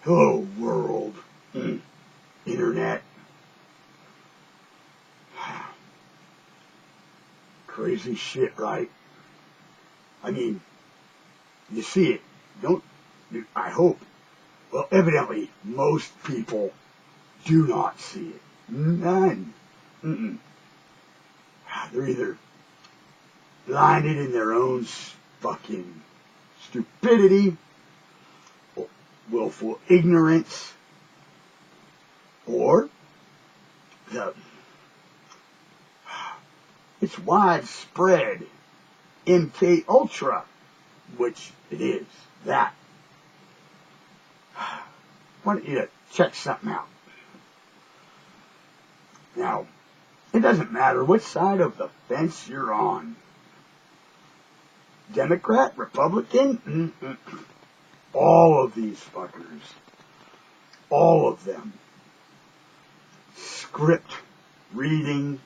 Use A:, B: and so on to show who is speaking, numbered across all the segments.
A: Hello, world. Internet. Crazy shit, right? I mean, you see it. I hope. Well, evidently, most people do not see it. None. They're either blinded in their own fucking stupidity, or willful ignorance, or it's widespread MK Ultra, which it is that. I want you to check something out. Now, it doesn't matter what side of the fence you're on. Democrat, Republican, all of these fuckers, all of them, script reading,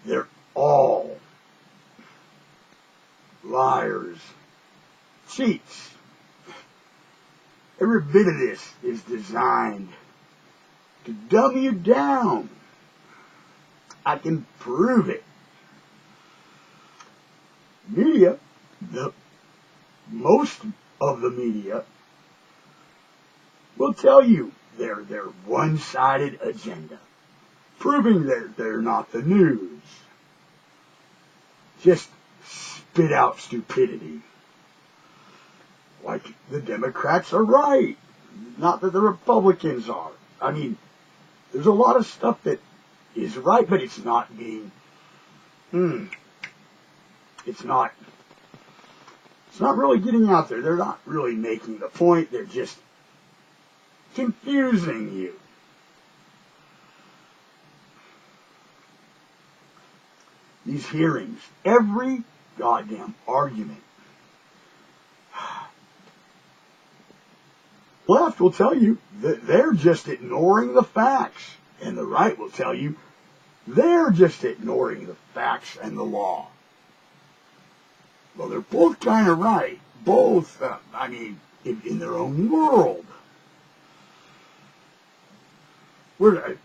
A: they're all liars, cheats. Every bit of this is designed to dumb you down. I can prove it. Media, most of the media will tell you their one-sided agenda, proving that they're not the news. Just spit out stupidity. Like the Democrats are right. Not that the Republicans are. I mean, there's a lot of stuff that is right, but it's not being, it's not really getting out there. They're not really making the point. They're just confusing you. These hearings, every goddamn argument. Left will tell you that they're just ignoring the facts, and the right will tell you they're just ignoring the facts and the law. Well, they're both kind of right. Both, in their own world. It'd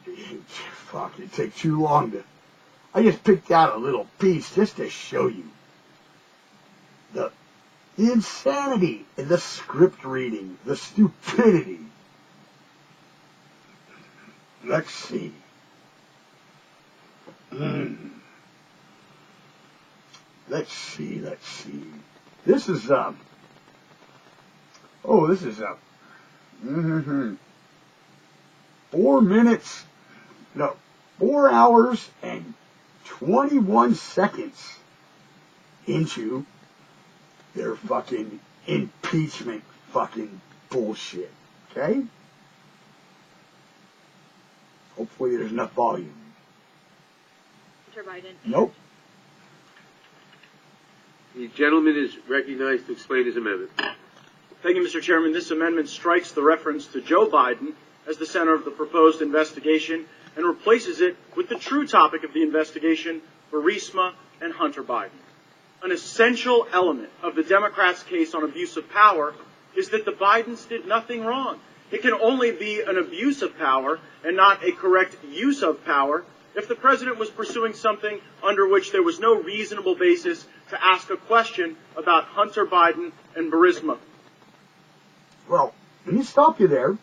A: take too long to... I just picked out a little piece just to show you the insanity, the script reading, the stupidity. Let's see. Let's see. This is 4 hours and 21 seconds into their fucking impeachment fucking bullshit. Okay? Hopefully there's enough volume.
B: Mr. Biden.
A: Nope.
C: The gentleman is recognized to explain his amendment.
D: Thank you, Mr. Chairman. This amendment strikes the reference to Joe Biden as the center of the proposed investigation and replaces it with the true topic of the investigation, Burisma and Hunter Biden. An essential element of the Democrats' case on abuse of power is that the Bidens did nothing wrong. It can only be an abuse of power and not a correct use of power if the president was pursuing something under which there was no reasonable basis to ask a question about Hunter Biden and Burisma.
A: Well, let me stop you there.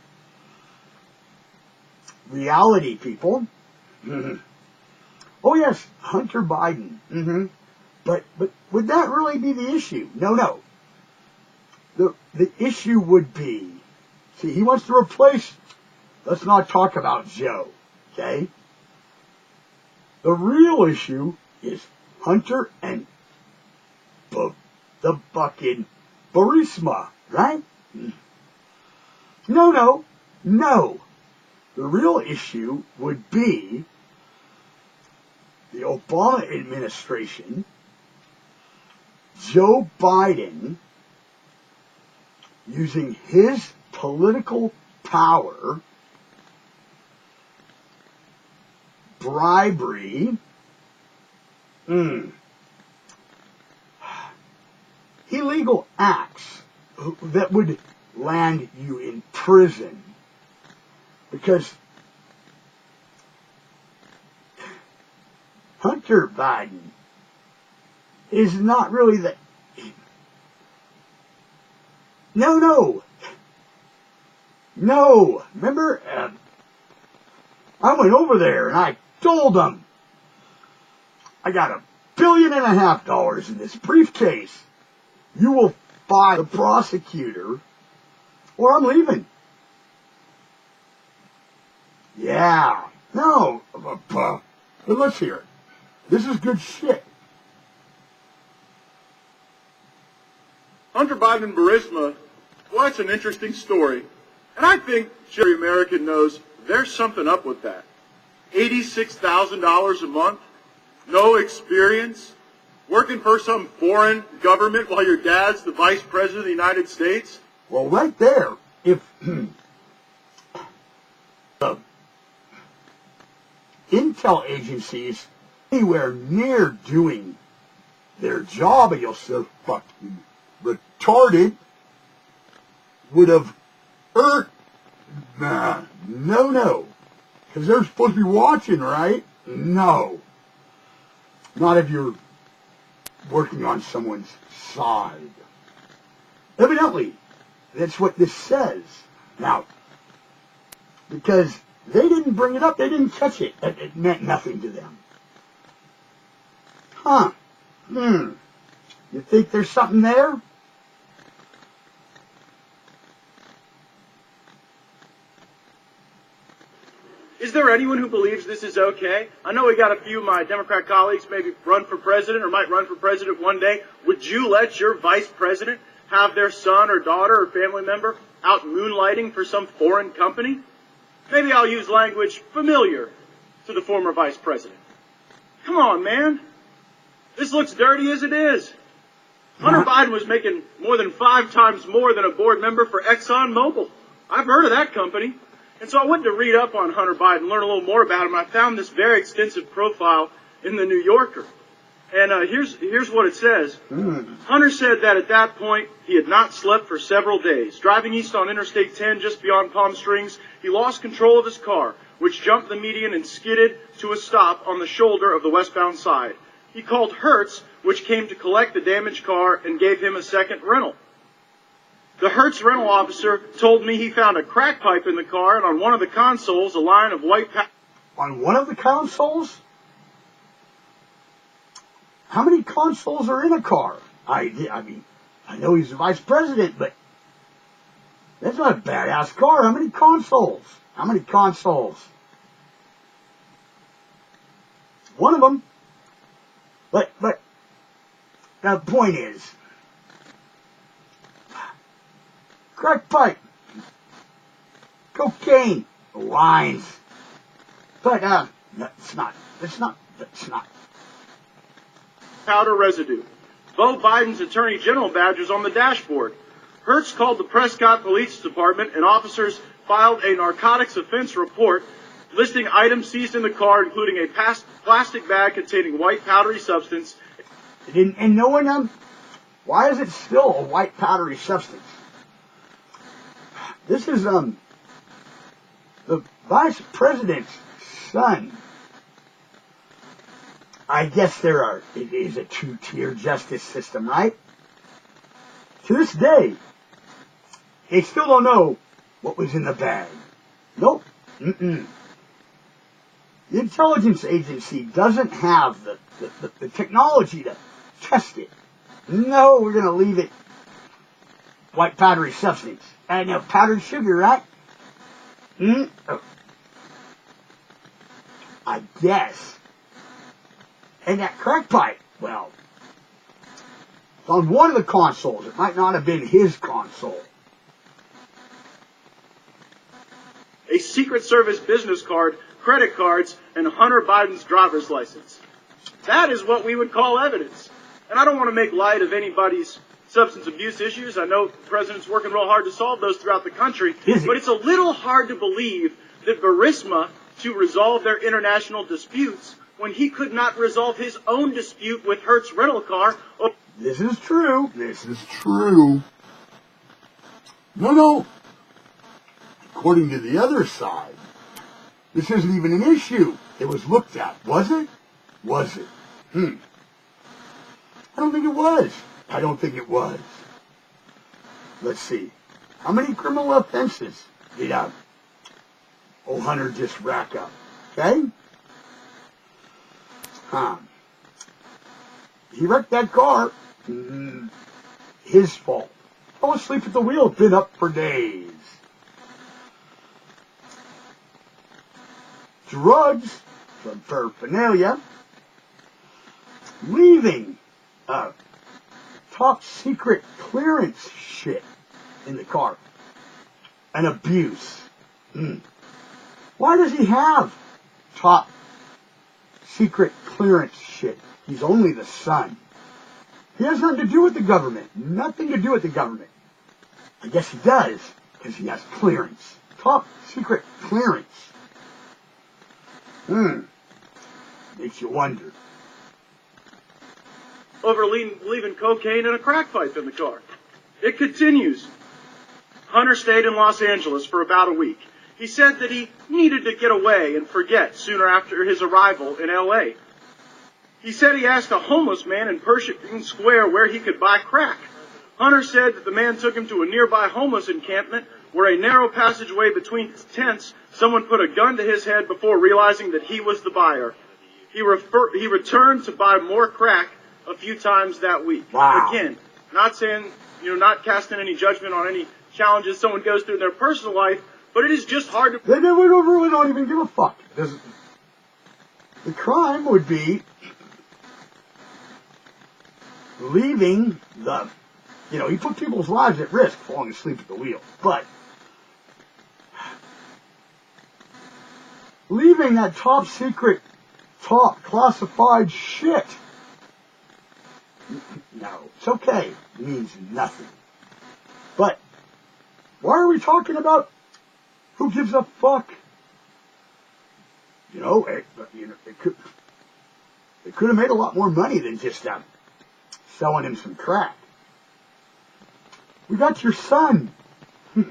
A: Reality, people. Oh, yes, Hunter Biden. But would that really be the issue? No. The issue would be, see, he wants to replace, let's not talk about Joe, okay? The real issue is Hunter and the fucking Burisma, right? No. The real issue would be the Obama administration, Joe Biden, using his political power, bribery, illegal acts that would land you in prison. Because Hunter Biden is not really the... No. Remember, I went over there and I told them, I got $1.5 billion in this briefcase. You will fire the prosecutor or I'm leaving. Yeah. No. But let's hear it. This is good shit.
D: Hunter Biden and Burisma, well, that's an interesting story. And I think every American knows there's something up with that. $86,000 a month, no experience, working for some foreign government while your dad's the vice president of the United States.
A: Well, right there, if the intel agencies anywhere near doing their job, and you'll say fucking retarded, would have hurt. No. Because they're supposed to be watching, right? No. Not if you're working on someone's side. Evidently, that's what this says. Now, because they didn't bring it up, they didn't catch it. It meant nothing to them. Huh. You think there's something there?
D: Is there anyone who believes this is okay? I know we got a few of my Democrat colleagues maybe run for president or might run for president one day. Would you let your vice president have their son or daughter or family member out moonlighting for some foreign company? Maybe I'll use language familiar to the former vice president. Come on, man. This looks dirty as it is. Hunter Biden was making more than 5 times more than a board member for ExxonMobil. I've heard of that company. And so I went to read up on Hunter Biden, learn a little more about him. I found this very extensive profile in the New Yorker. And here's what it says. Hunter said that at that point, he had not slept for several days. Driving east on Interstate 10 just beyond Palm Springs, he lost control of his car, which jumped the median and skidded to a stop on the shoulder of the westbound side. He called Hertz, which came to collect the damaged car and gave him a second rental. The Hertz rental officer told me he found a crack pipe in the car, and on one of the consoles, a line of white powder.
A: On one of the consoles? How many consoles are in a car? I mean, I know he's the vice president, but that's not a badass car. How many consoles? One of them. But the point is, crack pipe, cocaine, lines. But that's not.
D: Powder residue. Beau Biden's Attorney General badge was on the dashboard. Hertz called the Prescott Police Department, and officers filed a narcotics offense report listing items seized in the car, including a plastic bag containing white powdery substance.
A: And no one, why is it still a white powdery substance? This is the vice president's son. I guess it is a 2-tier justice system, right? To this day, they still don't know what was in the bag. Nope. The intelligence agency doesn't have the technology to test it. No, we're going to leave it white powdery substance. And powdered sugar, right? Oh. I guess. And that crack pipe, well, it's on one of the consoles. It might not have been his console.
D: A Secret Service business card, credit cards, and Hunter Biden's driver's license. That is what we would call evidence. And I don't want to make light of anybody's substance abuse issues. I know the president's working real hard to solve those throughout the country. But it's a little hard to believe that Burisma, to resolve their international disputes, when he could not resolve his own dispute with Hertz rental car.
A: This is true. No. According to the other side, this isn't even an issue. It was looked at. Was it? Was it? I don't think it was. I don't think it was. Let's see. How many criminal offenses did old Hunter just rack up? Okay? He wrecked that car. His fault. Fell asleep at the wheel. Been up for days. Drugs from paraphernalia. Leaving top secret clearance shit in the car. And abuse. Why does he have top secret clearance shit? He's only the son. He has nothing to do with the government. Nothing to do with the government. I guess he does, because he has clearance. Top secret clearance. Makes you wonder.
D: Over leaving cocaine and a crack pipe in the car. It continues. Hunter stayed in Los Angeles for about a week. He said that he needed to get away and forget sooner after his arrival in L.A. He said he asked a homeless man in Pershing Square where he could buy crack. Hunter said that the man took him to a nearby homeless encampment where a narrow passageway between tents, someone put a gun to his head before realizing that he was the buyer. He returned to buy more crack a few times that week.
A: Wow.
D: Again, not saying, not casting any judgment on any challenges someone goes through in their personal life, but it is just hard to...
A: They really don't even give a fuck. The crime would be leaving the... he put people's lives at risk falling asleep at the wheel. But leaving that top secret, top classified shit. No, it's okay. It means nothing. But why are we talking about who gives a fuck? It could have made a lot more money than just selling him some crack. We got your son. We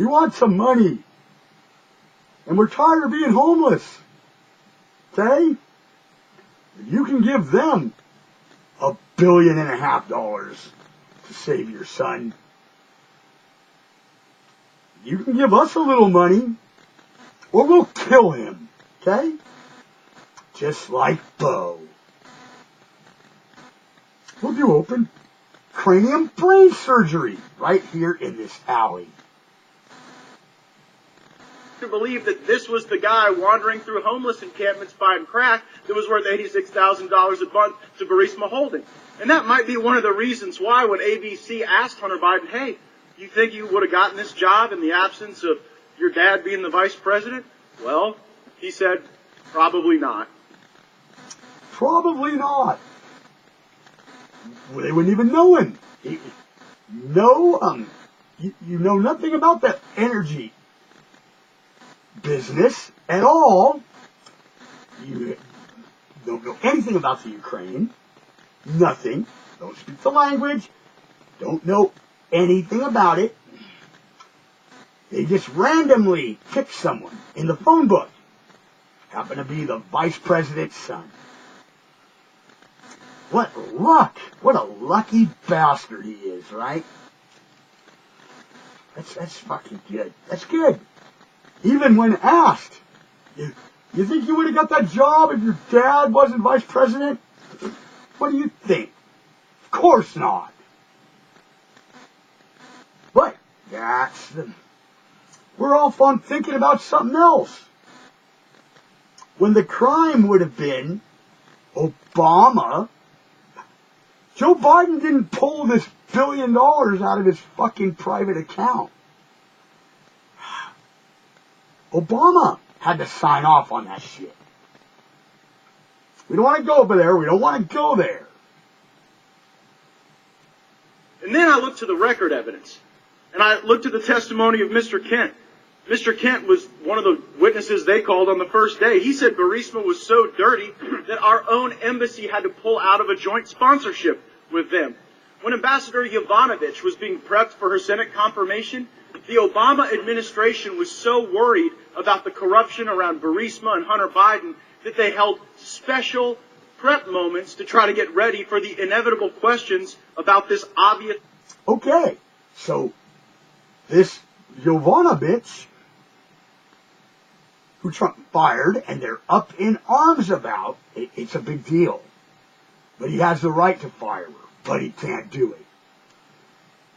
A: want some money. And we're tired of being homeless. Okay? If you can give them $1.5 billion to save your son, you can give us a little money, or we'll kill him. Okay? Just like Bo. We'll do open cranium brain surgery right here in this alley.
D: To believe that this was the guy wandering through homeless encampments buying crack that was worth $86,000 a month to Burisma Holding. And that might be one of the reasons why when ABC asked Hunter Biden, hey, you think you would have gotten this job in the absence of your dad being the vice president? Well, he said, probably not.
A: Probably not. Well, they wouldn't even know him. You know nothing about the energy business at all. You don't know anything about the Ukraine. Nothing. Don't speak the language. Don't know anything about it. They just randomly pick someone in the phone book. Happen to be the vice president's son. What luck. What a lucky bastard he is, right? That's fucking good. That's good. Even when asked, you think you would have got that job if your dad wasn't vice president? What do you think? Of course not. But we're off on thinking about something else. When the crime would have been Obama, Joe Biden didn't pull this $1 billion out of his fucking private account. Obama had to sign off on that shit. We don't want to go over there. We don't want to go there.
D: And then I looked to the record evidence. And I looked at the testimony of Mr. Kent. Mr. Kent was one of the witnesses they called on the first day. He said Burisma was so dirty that our own embassy had to pull out of a joint sponsorship with them. When Ambassador Yovanovitch was being prepped for her Senate confirmation, the Obama administration was so worried about the corruption around Burisma and Hunter Biden that they held special prep moments to try to get ready for the inevitable questions about this obvious...
A: Okay, so this Yovanovitch, who Trump fired, and they're up in arms about, it's a big deal. But he has the right to fire her, but he can't do it.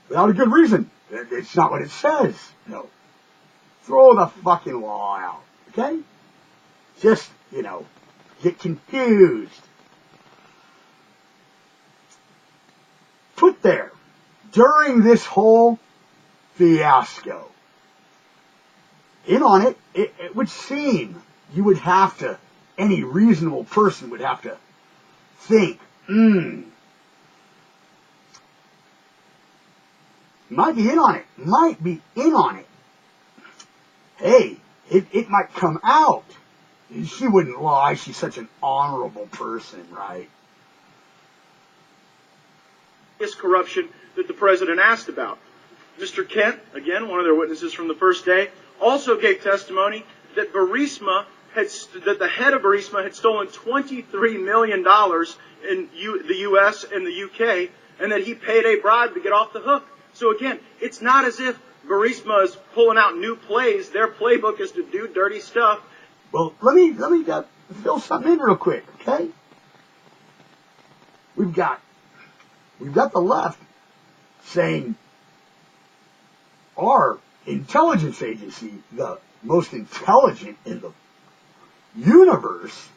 A: Without a good reason. It's not what it says. No. Throw the fucking law out, okay? Just, get confused. Put there, during this whole fiasco, in on it, it would seem you would have to, any reasonable person would have to think, might be in on it. Hey, it might come out. She wouldn't lie. She's such an honorable person, right?
D: This corruption that the president asked about. Mr. Kent, again, one of their witnesses from the first day, also gave testimony that that the head of Burisma had stolen $23 million in the U.S. and the U.K., and that he paid a bribe to get off the hook. So again, it's not as if Burisma is pulling out new plays. Their playbook is to do dirty stuff.
A: Well, let me fill something in real quick, okay? We've got the left saying our intelligence agency, the most intelligent in the universe,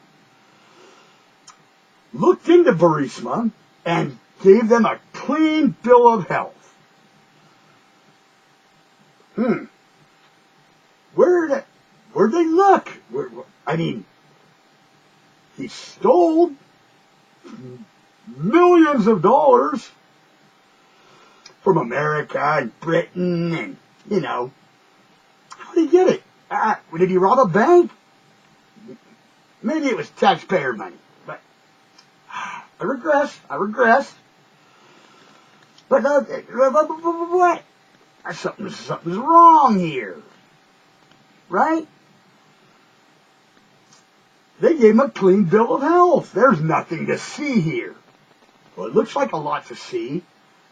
A: looked into Burisma and gave them a clean bill of health. Where'd they look? He stole millions of dollars from America and Britain, and, how did he get it? Did he rob a bank? Maybe it was taxpayer money, but I regress. But what? Something's wrong here, right? They gave him a clean bill of health. There's nothing to see here. Well, it looks like a lot to see,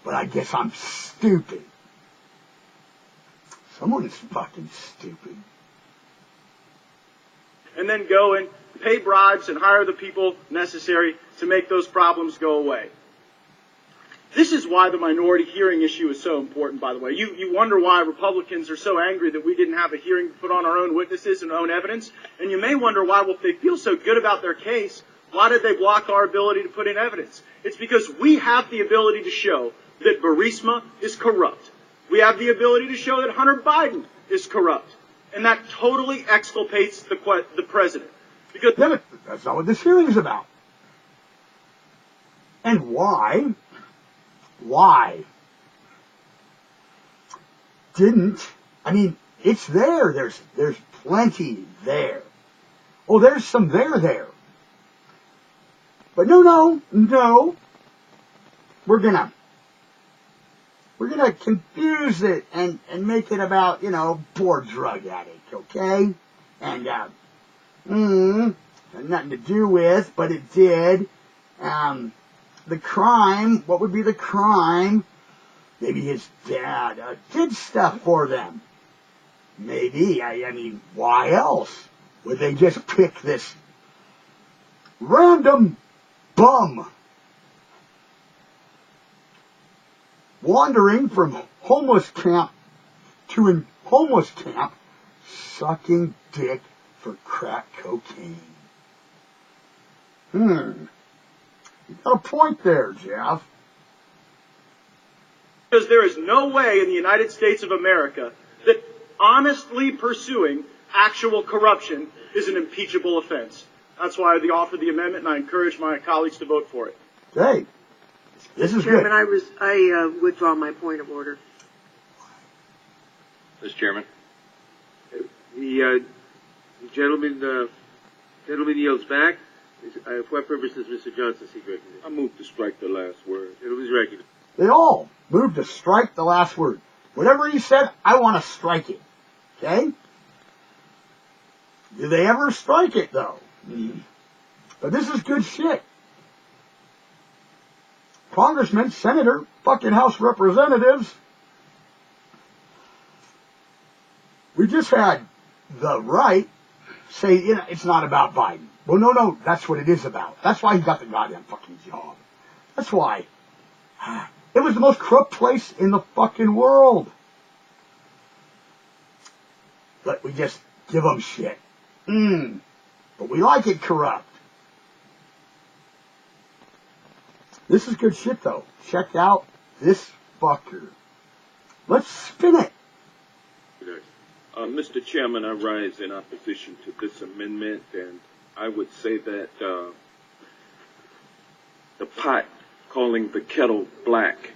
A: but I guess I'm stupid. Someone's fucking stupid.
D: And then go and pay bribes and hire the people necessary to make those problems go away. This is why the minority hearing issue is so important, by the way. You wonder why Republicans are so angry that we didn't have a hearing to put on our own witnesses and own evidence. And you may wonder why, well, if they feel so good about their case, why did they block our ability to put in evidence? It's because we have the ability to show that Burisma is corrupt. We have the ability to show that Hunter Biden is corrupt. And that totally exculpates the president. Because
A: that's not what this hearing is about. And why didn't, it's there. There's plenty there. Oh, there's some there. But no. We're gonna confuse it and make it about, poor drug addict, okay? And, had nothing to do with, but it did. The crime, what would be the crime? Maybe his dad did stuff for them. Maybe. Why else would they just pick this random bum wandering from homeless camp to homeless camp, sucking dick for crack cocaine? You got a point there, Jeff.
D: Because there is no way in the United States of America that honestly pursuing actual corruption is an impeachable offense. That's why I offered the amendment, and I encourage my colleagues to vote for it.
A: Okay. This is
E: Chairman,
A: good.
E: I withdraw my point of order.
C: Mr. Chairman. The gentleman yields back. For what purpose does Mr. Johnson seek recognition?
F: I move to strike the last word.
C: Gentleman's recognized.
A: They all moved to strike the last word. Whatever he said, I want to strike it. Okay? Do they ever strike it, though? But this is good shit. Congressman, senator, fucking House representatives. We just had the right say, it's not about Biden. Well, no, that's what it is about. That's why he got the goddamn fucking job. That's why. It was the most corrupt place in the fucking world. But we just give them shit. But we like it corrupt. This is good shit, though. Check out this fucker. Let's spin it.
F: Mr. Chairman, I rise in opposition to this amendment, and I would say that the pot calling the kettle black.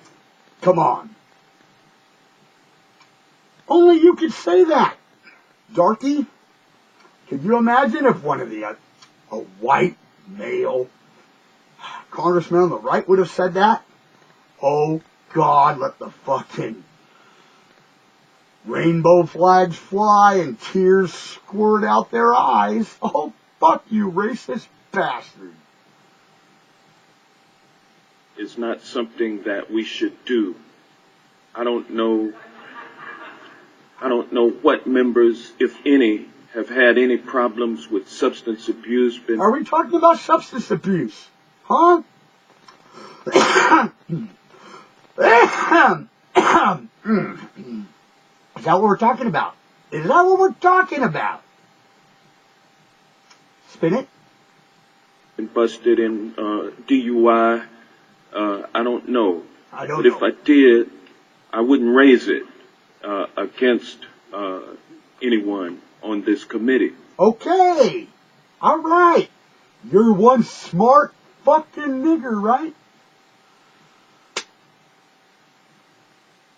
A: Come on. Only you could say that, darky. Could you imagine if one of the, a white male congressman on the right would have said that? Oh, God, let the fucking rainbow flags fly and tears squirt out their eyes. Oh, fuck you, racist bastard.
F: It's not something that we should do. I don't know what members, if any, have had any problems with substance abuse.
A: Are we talking about substance abuse? Huh? Is that what we're talking about? Is that what we're talking about? Spin it.
F: Been busted in DUI. I don't know.
A: I don't
F: know.
A: But
F: if I did, I wouldn't raise it against anyone on this committee.
A: Okay. All right. You're one smart fucking nigger, right?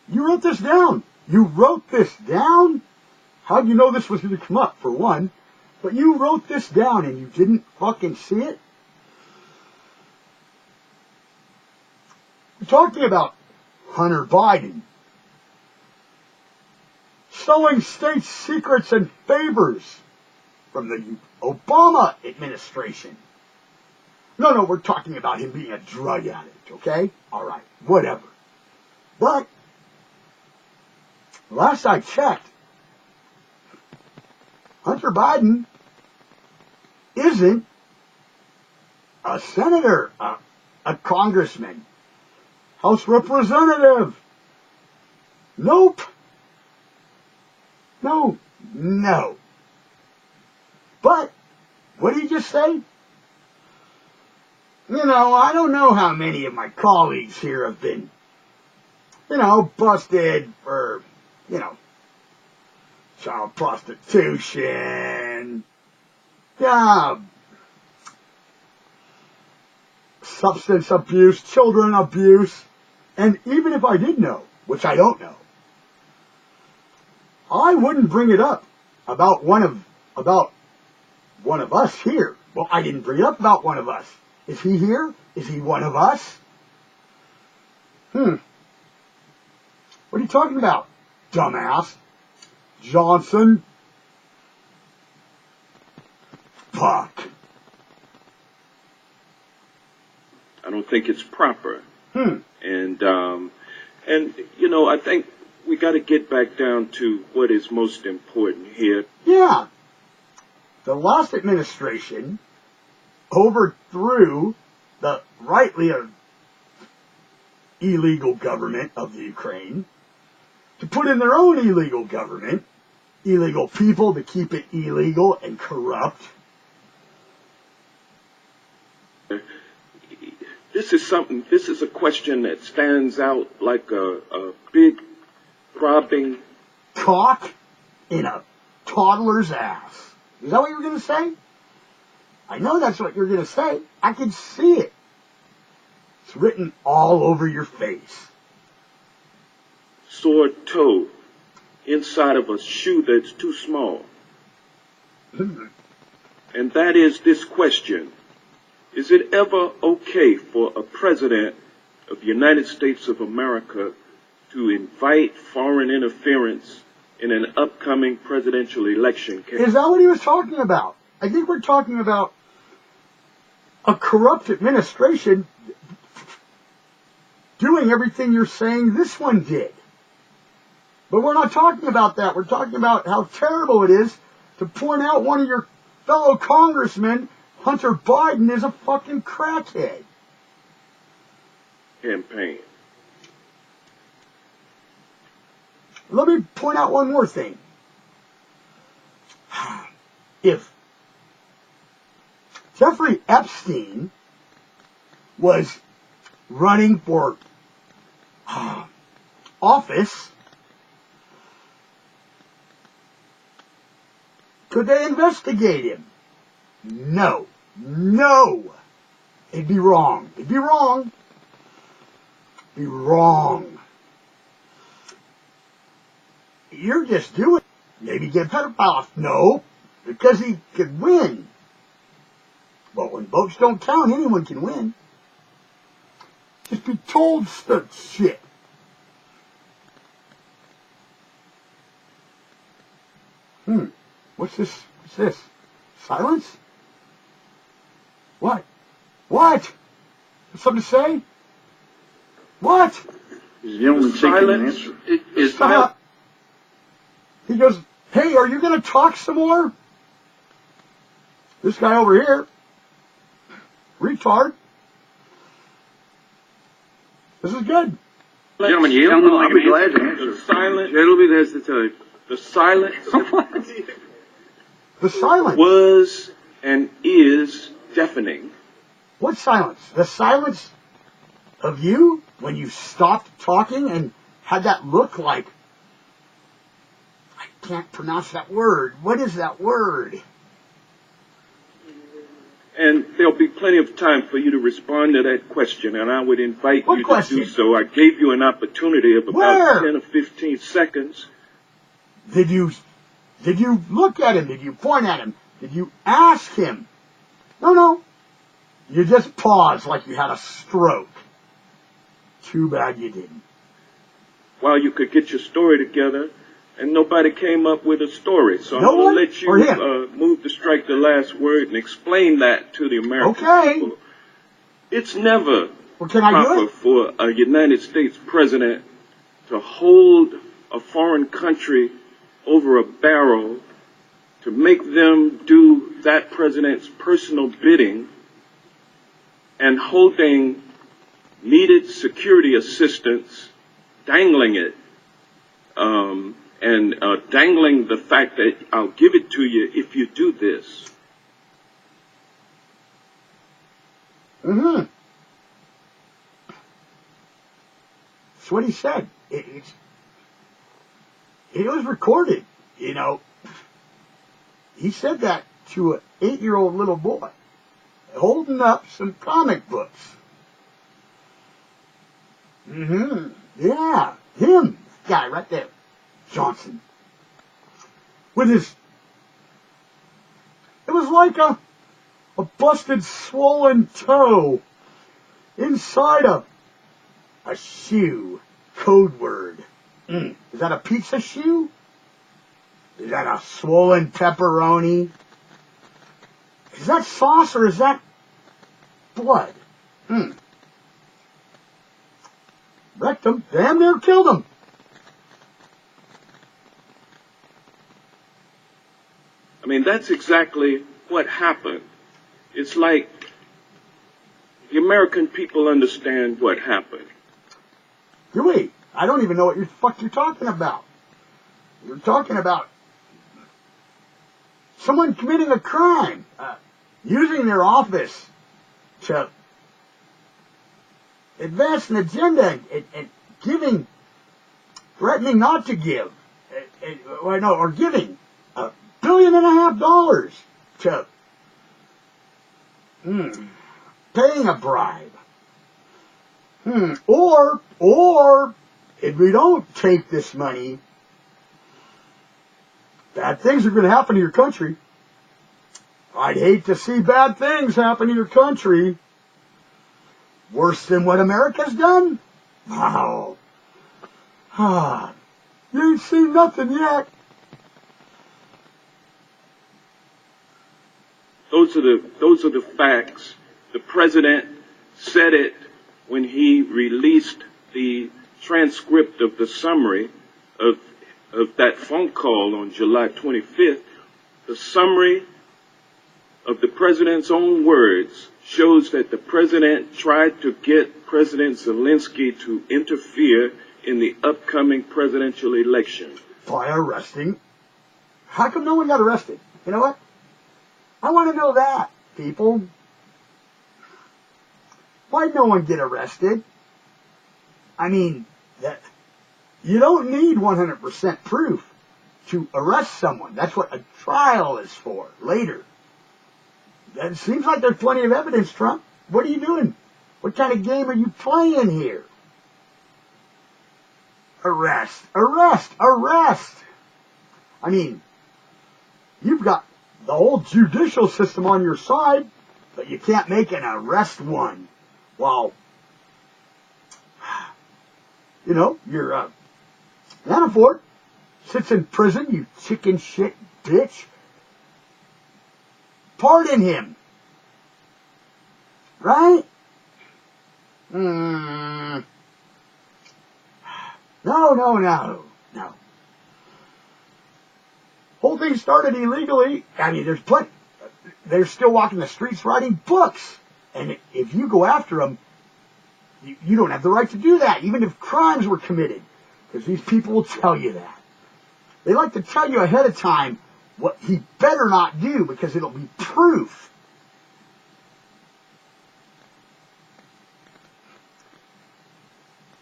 A: You wrote this down. You wrote this down? How'd you know this was going to come up, for one? But you wrote this down and you didn't fucking see it? We're talking about Hunter Biden selling state secrets and favors from the Obama administration. No, we're talking about him being a drug addict, okay? All right, whatever. But last I checked, Hunter Biden isn't a senator, a congressman, House representative. Nope. No. But, what did he just say? I don't know how many of my colleagues here have been, busted for, child prostitution, substance abuse, children abuse, and even if I did know, which I don't know, I wouldn't bring it up about one of us here. Well, I didn't bring it up about one of us. Is he here? Is he one of us? What are you talking about, dumbass? Johnson? Fuck.
F: I don't think it's proper. And I think we got to get back down to what is most important here.
A: Yeah. The last administration overthrew the rightly illegal government of the Ukraine to put in their own illegal government, illegal people to keep it illegal and corrupt.
F: This is a question that stands out like a big throbbing
A: cock in a toddler's ass. Is that what you were going to say? I know that's what you're going to say. I can see it. It's written all over your face.
F: Sore toe inside of a shoe that's too small. And that is this question. Is it ever okay for a president of the United States of America to invite foreign interference in an upcoming presidential election.
A: Is that what he was talking about? I think we're talking about a corrupt administration doing everything you're saying this one did. But we're not talking about that. We're talking about how terrible it is to point out one of your fellow congressmen, Hunter Biden, is a fucking crackhead.
F: Campaign.
A: Let me point out one more thing. If Jeffrey Epstein was running for office, could they investigate him? No. No. It'd be wrong. It'd be wrong. It'd be wrong. You're just doing it. Maybe get pedophiles. No. Because he could win. But when votes don't count, anyone can win. Just be told shit. What's this? What's this? Silence? What? What? Something to say? What?
G: Is the gentleman seeking an answer?
A: Stop. He goes, hey, are you going to talk some more? This guy over here. Retard. This is good.
F: Gentlemen, yield.
G: I'll be glad to answer.
F: The silence.
C: Gentleman has the time.
F: The silence.
A: The silence.
F: Was and is deafening.
A: What silence? The silence of you when you stopped talking and had that look like, I can't pronounce that word. What is that word?
F: And there'll be plenty of time for you to respond to that question, and I would invite
A: What
F: you
A: question?
F: to do so. I gave you an opportunity of about
A: Where?
F: 10 or 15 seconds.
A: Did you look at him? Did you point at him? Did you ask him? No. You just paused like you had a stroke. Too bad you didn't.
F: While you could get your story together, and nobody came up with a story. So
A: No
F: I'm
A: one?
F: going to let
A: Or
F: you
A: him?
F: move to strike the last word and explain that to the American
A: Okay.
F: people. It's never
A: Well, can I do
F: proper
A: it?
F: for a United States president to hold a foreign country over a barrel, to make them do that president's personal bidding, and holding needed security assistance, dangling it, and dangling the fact that I'll give it to you if you do this.
A: That's what he said. It was recorded, you know. He said that to an 8-year-old little boy, holding up some comic books. Yeah, him, guy right there, Johnson. With his, it was like a busted, swollen toe inside a shoe. Code word. Is that a pizza shoe? Is that a swollen pepperoni? Is that sauce or is that blood? Wrecked him. Damn near killed him.
F: I mean, that's exactly what happened. It's like the American people understand what happened.
A: Do we? I don't even know what the fuck you're talking about. You're talking about someone committing a crime, using their office to advance an agenda and giving, threatening not to give, or giving $1.5 billion to paying a bribe. Or if we don't take this money, bad things are going to happen to your country. I'd hate to see bad things happen to your country. Worse than what America's done? Wow. You ain't seen nothing yet.
F: Those are the facts. The president said it when he released the transcript of the summary of that phone call on July 25th. The summary of the president's own words shows that the president tried to get President Zelensky to interfere in the upcoming presidential election.
A: By arresting. How come no one got arrested? You know what? I want to know that, people. Why'd no one get arrested? I mean, you don't need 100% proof to arrest someone. That's what a trial is for, later. It seems like there's plenty of evidence, Trump. What are you doing? What kind of game are you playing here? Arrest, arrest, arrest. I mean, you've got the whole judicial system on your side, but you can't make an arrest one. Well, you know, your Manafort sits in prison, you chicken shit bitch. Pardon him. Right? No. Whole thing started illegally. I mean, there's plenty. They're still walking the streets writing books. And if you go after them, you don't have the right to do that, even if crimes were committed. Because these people will tell you that. They like to tell you ahead of time what he better not do, because it'll be proof.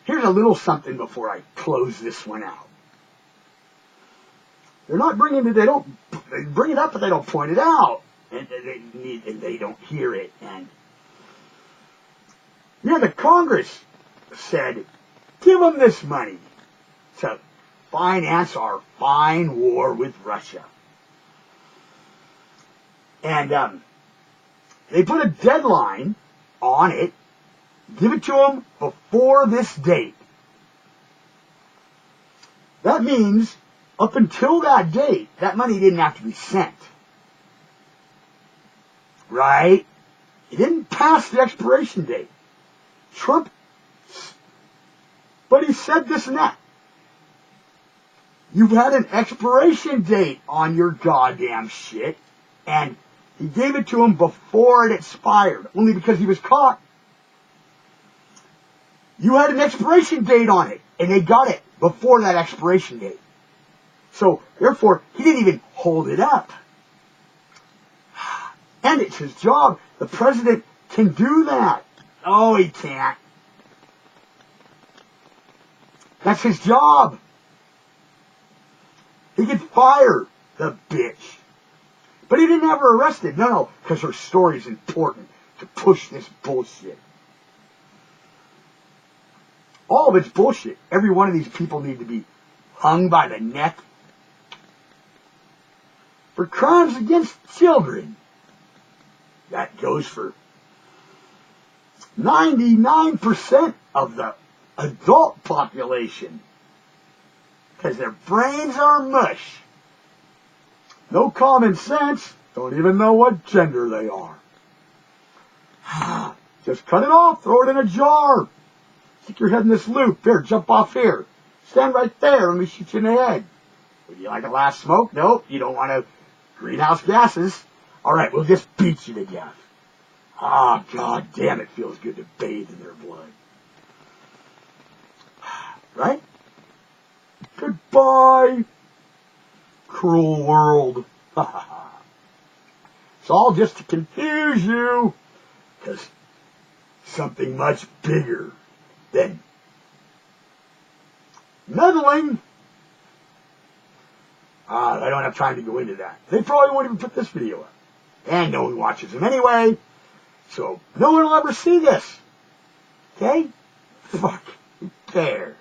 A: Here's a little something before I close this one out. They're not bringing it, they bring it up, but they don't point it out. And they don't hear it. And yeah, the Congress said, give them this money to finance our fine war with Russia. And they put a deadline on it. Give it to them before this date. That means up until that date, that money didn't have to be sent. Right? It didn't pass the expiration date. Trump, but he said this and that. You've had an expiration date on your goddamn shit, and he gave it to him before it expired, only because he was caught. You had an expiration date on it, and they got it before that expiration date. So, therefore, he didn't even hold it up. And it's his job. The president can do that. Oh, he can't. That's his job. He could fire the bitch. But he didn't have her arrested. No, because her story's important to push this bullshit. All of it's bullshit. Every one of these people need to be hung by the neck for crimes against children. That goes for 99% of the adult population. Because their brains are mush. No common sense. Don't even know what gender they are. Just cut it off. Throw it in a jar. Stick your head in this loop. Here, jump off here. Stand right there. Let me shoot you in the head. Would you like a last smoke? Nope. You don't want to. Greenhouse gases. All right, we'll just beat you to death. Ah, God damn, it feels good to bathe in their blood. Right? Goodbye, cruel world. It's all just to confuse you, because something much bigger than meddling. I don't have time to go into that. They probably won't even put this video up. And no one watches them anyway. So no one will ever see this. Okay? Fuck. Who cares?